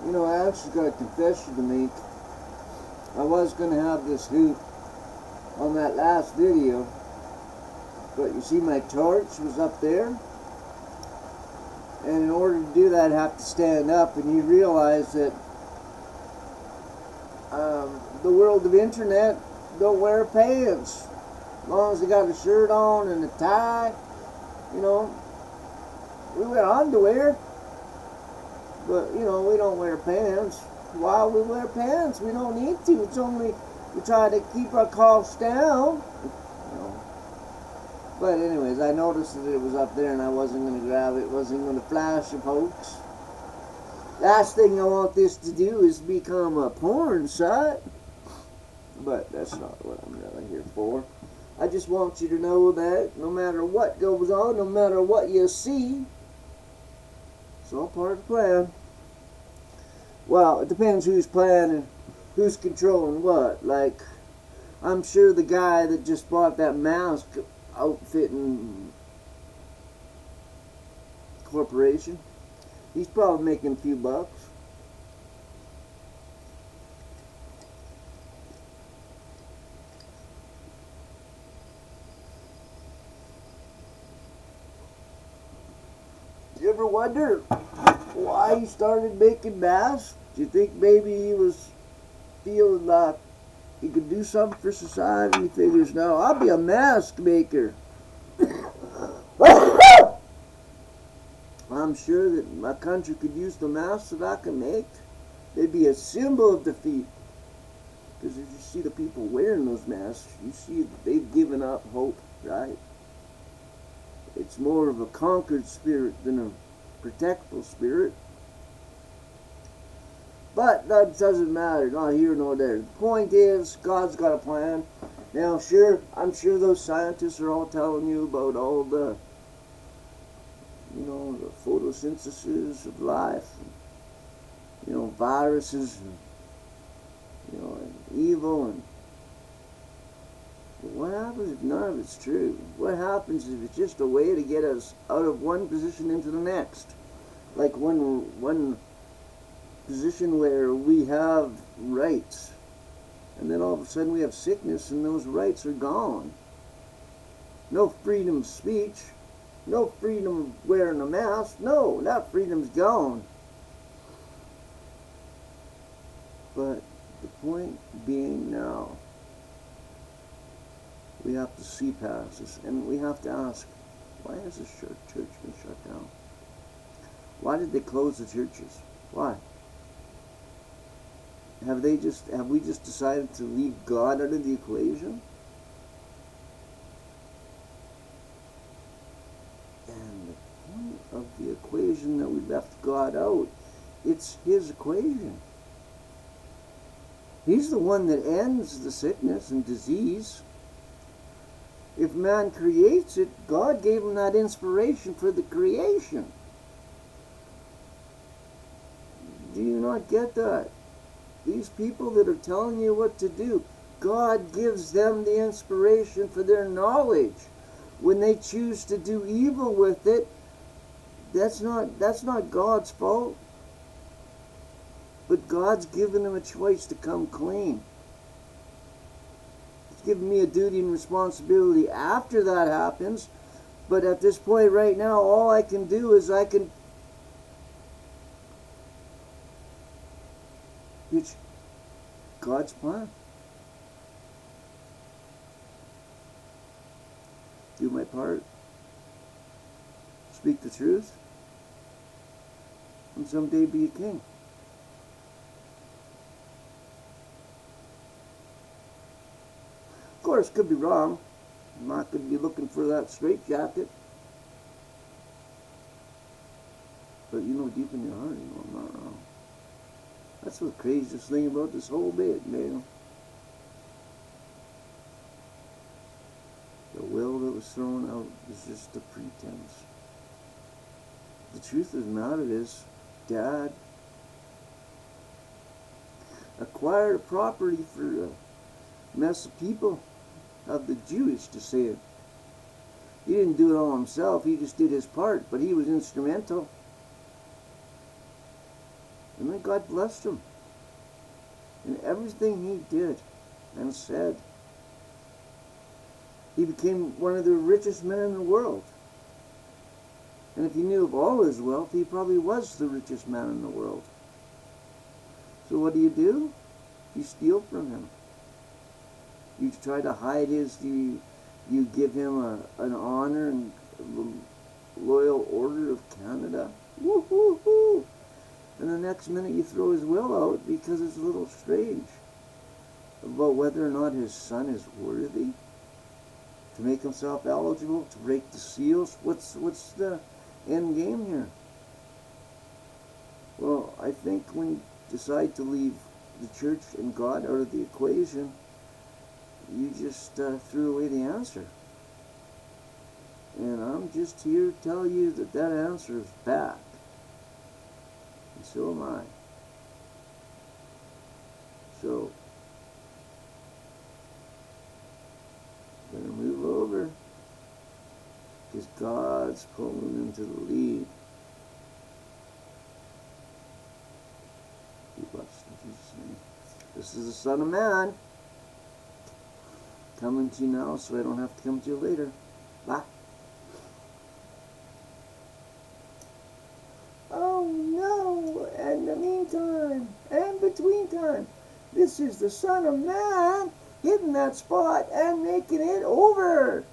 You know, I actually got a confession to make. I was going to have this hoop on that last video, but you see my torch was up there, and in order to do that I have to stand up, and you realize that the world of internet don't wear pants. As long as they got a shirt on and a tie, you know. We wear underwear, but you know, we don't wear pants. Why we wear pants? We don't need to. It's only we try to keep our costs down. You know. But anyways, I noticed that it was up there and I wasn't going to grab it. Wasn't going to flash it, folks. Last thing I want this to do is become a porn site. But that's not what I'm really here for. I just want you to know that no matter what goes on, no matter what you see, it's all part of the plan. Well, it depends who's planning, who's controlling what. Like, I'm sure the guy that just bought that mask outfitting corporation, he's probably making a few bucks. You ever wonder why he started making masks? Do you think maybe he was feeling like he could do something for society? He figures, no, I'll be a mask maker. I'm sure that my country could use the masks that I can make. They'd be a symbol of defeat. Because if you see the people wearing those masks, you see that they've given up hope, right? It's more of a conquered spirit than a protectful spirit. But that doesn't matter, not here nor there. The point is, God's got a plan. Now, sure, I'm sure those scientists are all telling you about all the, you know, the photosynthesis of life, and, you know, viruses, and, you know, and evil, and but what happens if none of it's true? What happens if it's just a way to get us out of one position into the next? Like one position where we have rights, and then all of a sudden we have sickness and those rights are gone. No freedom of speech, no freedom of wearing a mask, no, that freedom's gone. But the point being now, we have to see past this, and we have to ask, why has this church been shut down? Why did they close the churches? Why? Have we just decided to leave God out of the equation? And the point of the equation that we left God out, it's His equation. He's the one that ends the sickness and disease. If man creates it, God gave him that inspiration for the creation. Do you not get that? These people that are telling you what to do, God gives them the inspiration for their knowledge. When they choose to do evil with it, that's not God's fault. But God's given them a choice to come clean. Given me a duty and responsibility after that happens, but at this point right now, all I can do is I can pitch God's plan. Do my part. Speak the truth. And someday be a king. Of course, could be wrong. I'm not going to be looking for that straitjacket. But you know, deep in your heart, you know I'm not wrong. That's the craziest thing about this whole bit, man. The will that was thrown out is just a pretense. The truth of the matter is, Dad acquired a property for a mess of people of the Jewish descent. He didn't do it all himself, he just did his part, but he was instrumental. And then God blessed him. And everything he did and said, he became one of the richest men in the world. And if he knew of all his wealth, he probably was the richest man in the world. So what do? You steal from him. You try to hide his, you give him an honor and loyal order of Canada. Woo-hoo-hoo. And the next minute you throw his will out because it's a little strange about whether or not his son is worthy to make himself eligible to break the seals. What's the end game here? Well, I think when you decide to leave the church and God out of the equation, you just threw away the answer. And I'm just here to tell you that that answer is back. And so am I. So, I'm going to move over because God's pulling into the lead. Be blessed in Jesus' name. This is the Son of Man coming to you now so I don't have to come to you later. Bye. Oh no, in the meantime, and between time, this is the Son of Man hitting that spot and making it over.